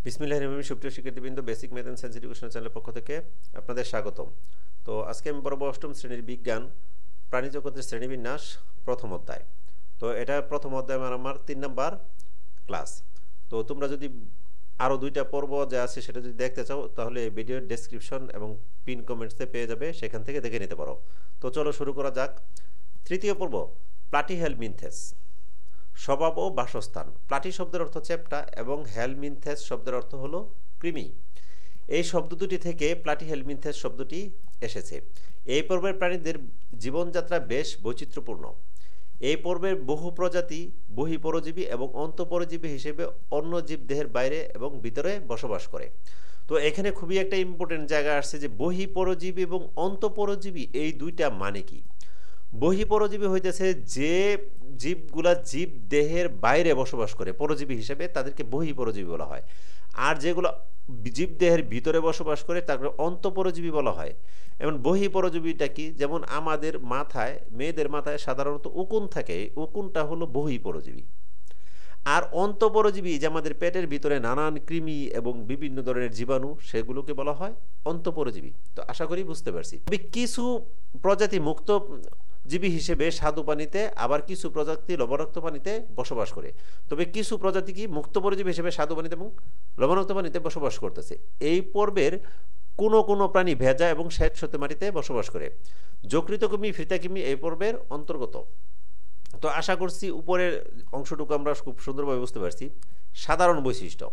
বিসমিল্লাহির রহমানির রহিম। সুপ্রিয় শিক্ষার্থীবৃন্দ, basic math and science education চ্যানেলের পক্ষ থেকে আপনাদের স্বাগতম। তো আজকে আমি পড়াবো অষ্টম শ্রেণীর বিজ্ঞান প্রাণীজগতের শ্রেণীবিন্যাস প্রথম অধ্যায়। তো এটা প্রথম অধ্যায় আমার 3 নাম্বার ক্লাস। তো তোমরা যদি আরও 2টা পর্ব যা আছে সেটা যদি দেখতে চাও তাহলে এই ভিডিওর ডেসক্রিপশন এবং পিন কমেন্টসে পেয়ে যাবে, সেখান থেকে দেখে নিতে পারো। তো চলো শুরু করা যাক। তৃতীয় পর্ব, প্লাটিহেলমিনথেস, স্বভাব ও বাসস্থান। প্লাটি শব্দের অর্থ চ্যাপ্টা এবং হেলমিনথেস শব্দের অর্থ হলো কৃমি। এই শব্দ দুটি থেকে প্লাটিহেলমিনথেস শব্দটি এসেছে। এই পর্বের প্রাণীদের জীবনযাত্রা বেশ বৈচিত্র্যপূর্ণ। এই পর্বের বহু প্রজাতি বহিঃপরজীবী এবং অন্তঃপরজীবী হিসেবে অন্য জীব দেহের বাইরে এবং ভিতরে বসবাস করে। তো এখানে খুবই একটা ইম্পর্টেন্ট জায়গা আসছে যে বহিঃপরজীবী এবং অন্তঃপরজীবী এই দুইটা মানে কি। বহিঃপরজীবী হইতেছে যে জীবগুলা জীব দেহের বাইরে বসবাস করে পরজীবী হিসেবে, তাদেরকে বহিঃপরজীবী বলা হয়। আর যেগুলো জীব দেহের ভিতরে বসবাস করে তাকে অন্তঃপরজীবী বলা হয়। এবং বহিঃপরজীবীটা কি, যেমন আমাদের মাথায়, মেয়েদের মাথায় সাধারণত উকুন থাকে, উকুনটা হলো বহিঃপরজীবী। আর অন্তঃপরজীবী যে আমাদের পেটের ভিতরে নানান কৃমি এবং বিভিন্ন ধরনের জীবাণু, সেগুলোকে বলা হয় অন্তঃপরজীবী। তো আশা করি বুঝতে পারছি। তবে কিছু প্রজাতি মুক্ত জীবী হিসেবে স্বাদু পানিতে, আবার কিছু প্রজাতি লবণাক্ত পানিতে বসবাস করে। তবে কিছু প্রজাতি কি মুক্ত পরজীবী হিসেবে স্বাদু পানিতে এবং লবণাক্ত পানিতে বসবাস করতেছে। এই পর্বের কোনো কোনো প্রাণী ভেজা এবং স্যাঁতসেঁতে মাটিতে বসবাস করে। যকৃত কৃমি, ফিতা কৃমি এই পর্বের অন্তর্গত। তো আশা করছি উপরের অংশটুকু আমরা খুব সুন্দরভাবে বুঝতে পারছি। সাধারণ বৈশিষ্ট্য: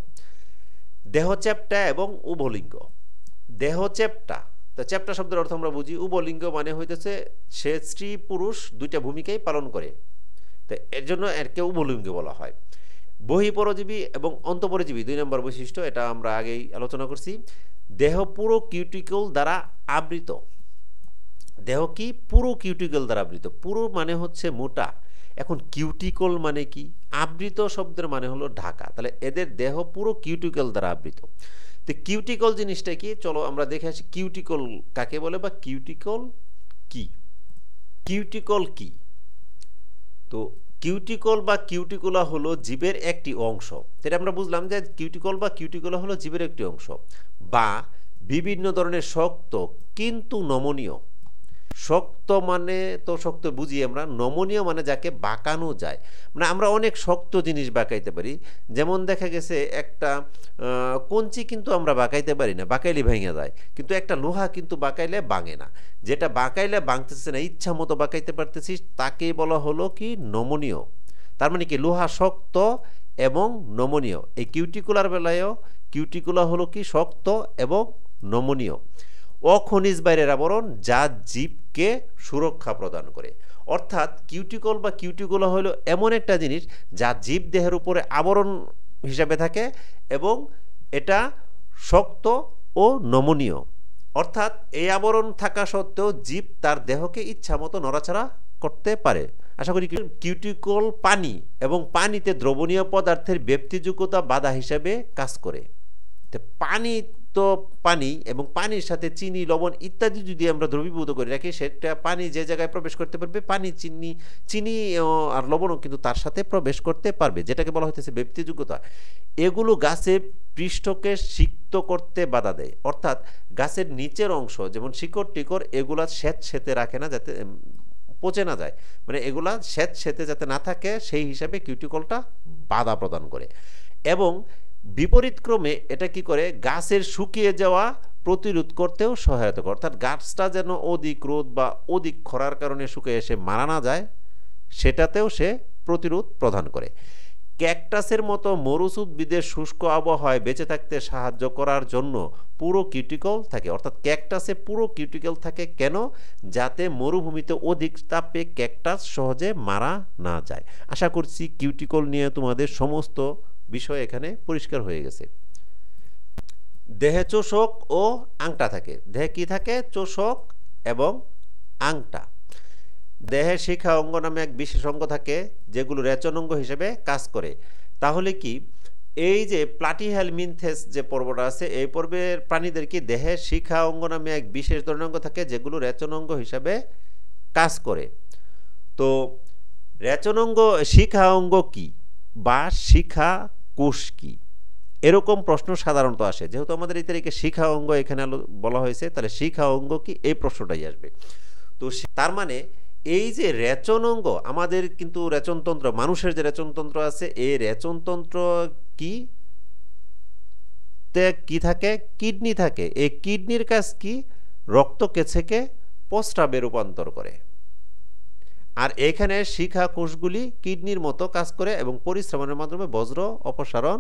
দেহ চ্যাপ্টা এবং উভলিঙ্গ। দেহ চ্যাপ্টা, তো চ্যাপ্টা শব্দের অর্থ আমরা বুঝি। উভলিঙ্গ মানে হইতেছে সে স্ত্রী পুরুষ দুইটা ভূমিকাই পালন করে, তো এর জন্য এরকে উভলিঙ্গ বলা হয়। বহিঃপরজীবী এবং অন্তঃপরজীবী 2 নম্বর বৈশিষ্ট্য, এটা আমরা আগেই আলোচনা করছি। দেহ পুরো কিউটিকল দ্বারা আবৃত। দেহ কি? পুরো কিউটিকল দ্বারা আবৃত। পুরো মানে হচ্ছে মোটা, এখন কিউটিকল মানে কি? আবৃত শব্দের মানে হলো ঢাকা। তাহলে এদের দেহ পুরো কিউটিকল দ্বারা আবৃত। তো কিউটিকল জিনিসটা কি, চলো আমরা দেখে আসি। কিউটিকল কাকে বলে বা কিউটিকল কি? কিউটিকল কি? তো কিউটিকল বা কিউটিকুলা হলো জীবের একটি অংশ। এটা আমরা বুঝলাম যে কিউটিকল বা কিউটিকুলা হলো জীবের একটি অংশ, বা বিভিন্ন ধরনের শক্ত কিন্তু নমনীয়। শক্ত মানে তো শক্ত বুঝি আমরা, নমনীয় মানে যাকে বাঁকানো যায়। মানে আমরা অনেক শক্ত জিনিস বাঁকাইতে পারি। যেমন দেখা গেছে একটা কঞ্চি কিন্তু আমরা বাঁকাইতে পারি না, বাঁকাইলে ভেঙে যায়। কিন্তু একটা লোহা কিন্তু বাঁকাইলে ভাঙে না। যেটা বাঁকাইলে ভাঙতেছে না, ইচ্ছা মতো বাঁকাইতে পারতেছিস, তাকে বলা হলো কি নমনীয়। তার মানে কি, লোহা শক্ত এবং নমনীয়। এই কিউটিকুলার বেলায়ও কিউটিকুলা হলো কি শক্ত এবং নমনীয়। অখনিজ বাইরের আবরণ যা জীবকে সুরক্ষা প্রদান করে। অর্থাৎ কিউটিকল বা কিউটিকুলা হলো এমন একটা জিনিস যা জীব দেহের উপরে আবরণ হিসাবে থাকে এবং এটা শক্ত ও নমনীয়। অর্থাৎ এই আবরণ থাকা সত্ত্বেও জীব তার দেহকে ইচ্ছা মতো নড়াচড়া করতে পারে। আশা করি কিউটিকল পানি এবং পানিতে দ্রবণীয় পদার্থের ব্যক্তিযোগ্যতা বাধা হিসাবে কাজ করে। তো পানি তো পানি, এবং পানির সাথে চিনি, লবণ ইত্যাদি যদি আমরা দ্রবীভূত করে রাখি, সেটা পানি যে জায়গায় প্রবেশ করতে পারবে, পানি চিনি আর লবণও কিন্তু তার সাথে প্রবেশ করতে পারবে, যেটাকে বলা হচ্ছে ব্যক্তিযোগ্যতা। এগুলো গাছের পৃষ্ঠকে সিক্ত করতে বাধা দেয়। অর্থাৎ গাছের নিচের অংশ যেমন শিকড় টিকড়, এগুলা স্যাঁতসেঁতে রাখে না, যাতে পচে না যায়। মানে এগুলা স্যাঁতসেঁতে যাতে না থাকে, সেই হিসাবে কিউটিকলটা বাধা প্রদান করে। এবং বিপরীতক্রমে এটা কি করে, গাছের শুকিয়ে যাওয়া প্রতিরোধ করতেও সহায়তা করে। অর্থাৎ গাছটা যেন অধিক রোদ বা অধিক খরার কারণে শুকিয়ে এসে মারা না যায়, সেটাতেও সে প্রতিরোধ প্রদান করে। ক্যাকটাসের মতো মরুচ উদ্ভিদের শুষ্ক আবহাওয়ায় বেঁচে থাকতে সাহায্য করার জন্য পুরো কিউটিকল থাকে। অর্থাৎ ক্যাকটাসে পুরো কিউটিকল থাকে কেন? যাতে মরুভূমিতে অধিক তাপে ক্যাকটাস সহজে মারা না যায়। আশা করছি কিউটিকল নিয়ে তোমাদের সমস্ত বিষয় এখানে পরিষ্কার হয়ে গেছে। দেহে চোষক ও আংটা থাকে। দেহে কি থাকে? চোষক এবং আংটা। দেহে শিখা অঙ্গ নামে এক বিশেষ অঙ্গ থাকে, যেগুলো রেচন অঙ্গ হিসেবে কাজ করে। তাহলে কি, এই যে প্লাটিহেলমিনথেস যে পর্বটা আছে, এই পর্বের প্রাণীদের কি দেহে শিখা অঙ্গ নামে এক বিশেষ ধরনের অঙ্গ থাকে, যেগুলো রেচন অঙ্গ হিসাবে কাজ করে। তো রেচন অঙ্গ, শিখা অঙ্গ কি বা শিখা কোষ কি? এরকম প্রশ্ন সাধারণত আসে। যেহেতু আমাদের এই তারিখে শিখা অঙ্গ এখানে বলা হয়েছে, তাহলে শিখা অঙ্গ কি, এই প্রশ্নটাই আসবে। তো তার মানে এই যে রেচন অঙ্গ, আমাদের কিন্তু রেচনতন্ত্র, মানুষের যে রেচনতন্ত্র আছে, এই রেচনতন্ত্র কি কি থাকে, কিডনি থাকে। এই কিডনির কাজ কি, রক্তকে ছেঁকে প্রস্রাবে রূপান্তর করে। আর এখানে শিখা কোষগুলি কিডনির মতো কাজ করে এবং পরিশ্রমের মাধ্যমে বজ্র অপসারণ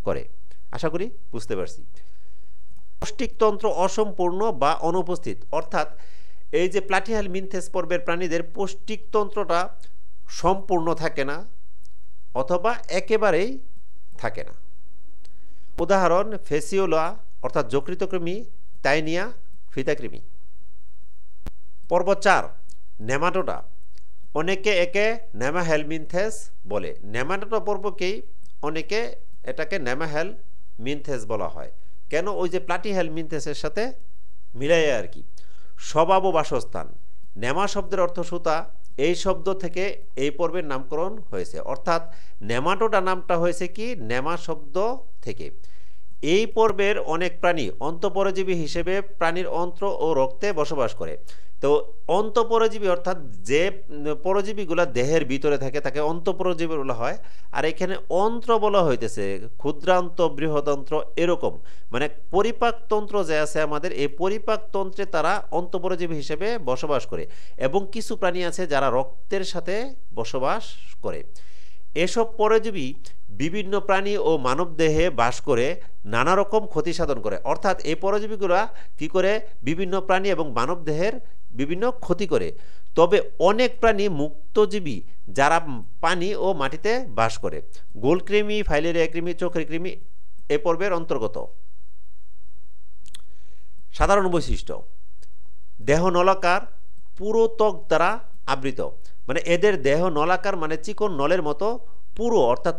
করে। আশা করি বুঝতে পারছি। পৌষ্টিকতন্ত্র অসম্পূর্ণ বা অনুপস্থিত, অর্থাৎ এই যে প্লাটিহেলমিনথেস পর্বের প্রাণীদের পৌষ্টিকতন্ত্রটা সম্পূর্ণ থাকে না অথবা একেবারেই থাকে না। উদাহরণ ফেসিওলা অর্থাৎ যকৃতকৃমি, টাইনিয়া, ফিতাকৃমি। পর্ব 4 নেমাটোডা, অনেকে একে নেমাহেলমিনথেস বলে। নেমাটোডা পর্বকেই অনেকে এটাকে নেমাহেলমিনথেস বলা হয়। কেন? ওই যে প্লাটিহেলমিনথেসের সাথে মিলাইয়া আর কি। স্বভাব ও বাসস্থান, নেমা শব্দের অর্থ সুতা, এই শব্দ থেকে এই পর্বের নামকরণ হয়েছে। অর্থাৎ নেমাটোডা নামটা হয়েছে কি, নেমা শব্দ থেকে। এই পর্বের অনেক প্রাণী অন্তঃপরজীবী হিসেবে প্রাণীর অন্ত্র ও রক্তে বসবাস করে। তো অন্তঃপরজীবী অর্থাৎ যে পরজীবীগুলো দেহের ভিতরে থাকে তাকে অন্তঃপরজীবী বলা হয়। আর এখানে অন্ত্র বলা হইতেছে ক্ষুদ্রান্ত, বৃহদন্ত্র, এরকম মানে পরিপাকতন্ত্র যে আছে আমাদের, এই পরিপাকতন্ত্রে তারা অন্তঃপরজীবী হিসেবে বসবাস করে। এবং কিছু প্রাণী আছে যারা রক্তের সাথে বসবাস করে। এসব পরজীবী বিভিন্ন প্রাণী ও মানবদেহে বাস করে নানা রকম ক্ষতি সাধন করে। অর্থাৎ এই পরজীবীগুলা কি করে, বিভিন্ন প্রাণী এবং মানবদেহের বিভিন্ন ক্ষতি করে। তবে অনেক প্রাণী মুক্তজীবী যারা পানি ও মাটিতে বাস করে। গোলকৃমি, ফাইলেরিয়া কৃমি, চোখের কৃমি এ পর্বের অন্তর্গত। সাধারণ বৈশিষ্ট্য, দেহ নলাকার, পুরো ত্বক দ্বারা আবৃত। মানে এদের দেহ নলাকার মানে চিকন নলের মতো পুরো, অর্থাৎ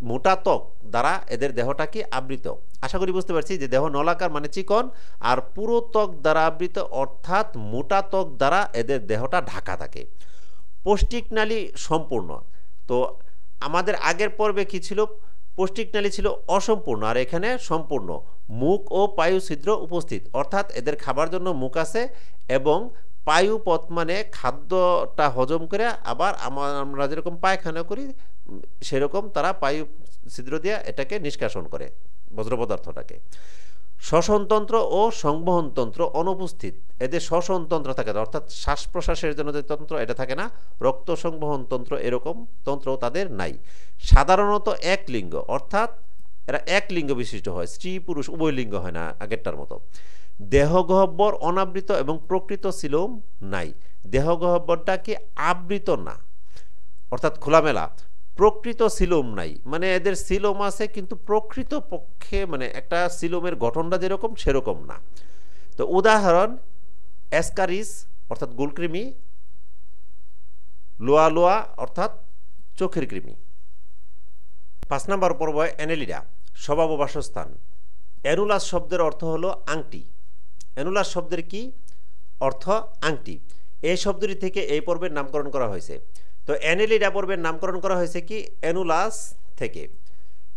মোটা ত্বক দ্বারা এদের দেহটা কি আবৃত। আশা করি বুঝতে পারছি যে দেহ নলাকার মানে চিকন, আর পুরো ত্বক দ্বারা আবৃত অর্থাৎ মোটা ত্বক দ্বারা এদের দেহটা ঢাকা থাকে। পৌষ্টিকনালী সম্পূর্ণ। তো আমাদের আগের পর্বে কি ছিল, পৌষ্টিকনালী ছিল অসম্পূর্ণ, আর এখানে সম্পূর্ণ। মুখ ও পায়ু ছিদ্র উপস্থিত, অর্থাৎ এদের খাবার জন্য মুখ আছে এবং পায়ুপথ মানে খাদ্যটা হজম করে আবার আমরা যেরকম পায়খানা করি সেরকম তারা পায়ু ছিদ্র দিয়ে এটাকে নিষ্কাশন করে বজ্র পদার্থটাকে। শ্বসনতন্ত্র ও সংবহনতন্ত্র অনুপস্থিত, এদের শ্বসনতন্ত্র থাকে না, অর্থাৎ শ্বাস প্রশ্বাসের জন্য যে তন্ত্র এটা থাকে না। রক্ত সংবহনতন্ত্র এরকম তন্ত্র তাদের নাই। সাধারণত এক লিঙ্গ, অর্থাৎ এরা এক লিঙ্গ বিশিষ্ট হয়, স্ত্রী পুরুষ উভয় লিঙ্গ হয় না আগেরটার মতো। দেহগহ্বর অনাবৃত এবং প্রকৃত সিলোম নাই। দেহগহ্বরটা কি আবৃত না, অর্থাৎ খোলামেলা। প্রকৃত সিলোম নাই, মানে এদের সিলোম আছে কিন্তু প্রকৃত পক্ষে মানে একটা সিলোমের গঠনটা যেরকম সেরকম না। তো উদাহরণ অ্যাসকারিস অর্থাৎ গোলকৃমি, লোয়া লোয়া অর্থাৎ চোখের কৃমি। 5 নম্বর পর্ব অ্যানেলিডা, স্বভাব ও বাসস্থান। অ্যানুলাস শব্দের অর্থ হলো আংটি। অ্যানুলাস শব্দের কি অর্থ? আংটি। এই শব্দটি থেকে এই পর্বের নামকরণ করা হয়েছে। তো অ্যানেলিডা পর্বের নামকরণ করা হয়েছে কি অ্যানুলাস থেকে।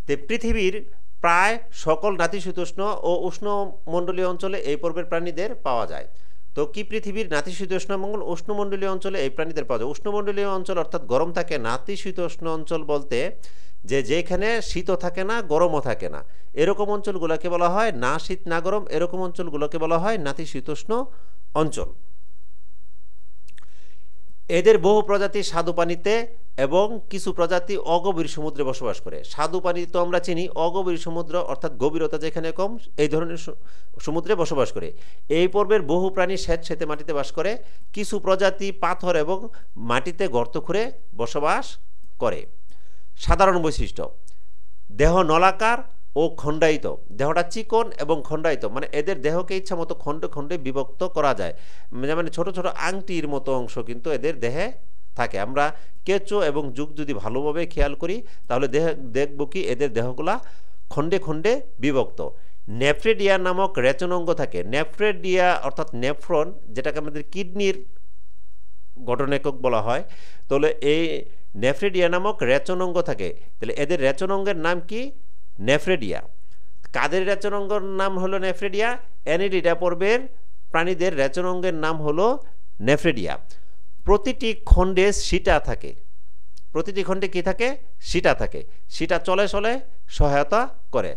তো পৃথিবীর প্রায় সকল নাতিশীতোষ্ণ ও উষ্ণমণ্ডলীয় অঞ্চলে এই পর্বের প্রাণীদের পাওয়া যায়। তো কি পৃথিবীর নাতিশীতোষ্ণ এবং উষ্ণমণ্ডলীয় অঞ্চলে এই প্রাণীদের পাওয়া যায়। উষ্ণমণ্ডলীয় অঞ্চল অর্থাৎ গরম থাকে, নাতিশীতোষ্ণ অঞ্চল বলতে যেখানে শীতও থাকে না গরমও থাকে না, এরকম অঞ্চলগুলোকে বলা হয় না শীত না গরম, এরকম অঞ্চলগুলোকে বলা হয় নাতিশীতোষ্ণ অঞ্চল। এদের বহু প্রজাতি স্বাদু পানিতে এবং কিছু প্রজাতি অগভীর সমুদ্রে বসবাস করে। স্বাদু পানি তো আমরা চিনি, অগভীর সমুদ্র অর্থাৎ গভীরতা যেখানে কম এই ধরনের সমুদ্রে বসবাস করে। এই পর্বের বহু প্রাণী স্যাঁতসেঁতে মাটিতে বাস করে। কিছু প্রজাতি পাথর এবং মাটিতে গর্ত খুঁড়ে বসবাস করে। সাধারণ বৈশিষ্ট্য, দেহ নলাকার ও খণ্ডায়িত, দেহটা চিকন এবং খণ্ডায়িত, মানে এদের দেহকে ইচ্ছা মতো খণ্ডে খণ্ডে বিভক্ত করা যায়, মানে ছোট ছোট আংটির মতো অংশ কিন্তু এদের দেহে থাকে। আমরা কেঁচো এবং যুগ যদি ভালোভাবে খেয়াল করি তাহলে দেখব কি এদের দেহগুলা খণ্ডে খণ্ডে বিভক্ত। নেফ্রেডিয়া নামক রেচন অঙ্গ থাকে। নেফ্রেডিয়া অর্থাৎ নেফ্রন, যেটাকে আমাদের কিডনির গঠন একক বলা হয়, তাহলে এই নেফ্রেডিয়া নামক রেচন অঙ্গ থাকে। তাহলে এদের রেচন অঙ্গের নাম কি? নেফ্রেডিয়া। কাদের রেচনাঙ্গের নাম হলো নেফ্রেডিয়া? অ্যানিলিডা পর্বের প্রাণীদের রেচনাঙ্গের নাম হলো নেফ্রেডিয়া। প্রতিটি খণ্ডে সিটা থাকে, প্রতিটি খণ্ডে কি থাকে? সিটা থাকে। সিটা চলে চলে সহায়তা করে।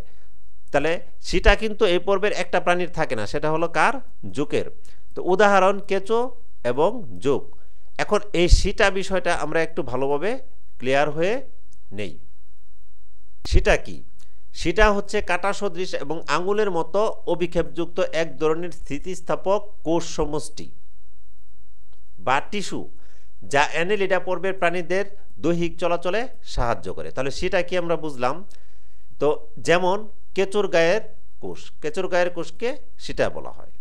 তাহলে সিটা কিন্তু এই পর্বের একটা প্রাণীর থাকে না, সেটা হলো কার? জোঁকের। তো উদাহরণ কেঁচো এবং জোঁক। এখন এই সিটা বিষয়টা আমরা একটু ভালোভাবে ক্লিয়ার হয়ে নেই। সিটা কি? সিটা হচ্ছে কাঁটা সদৃশ এবং আঙুলের মতো অভিক্ষেপযুক্ত এক ধরনের স্থিতিস্থাপক কোষ সমষ্টি বা টিস্যু, যা অ্যানিলিডা পর্বের প্রাণীদের দৈহিক চলাচলে সাহায্য করে। তাহলে সেটা কি আমরা বুঝলাম। তো যেমন কেঁচোর গায়ের কোষ, কেঁচোর গায়ের কোষকে সিটা বলা হয়।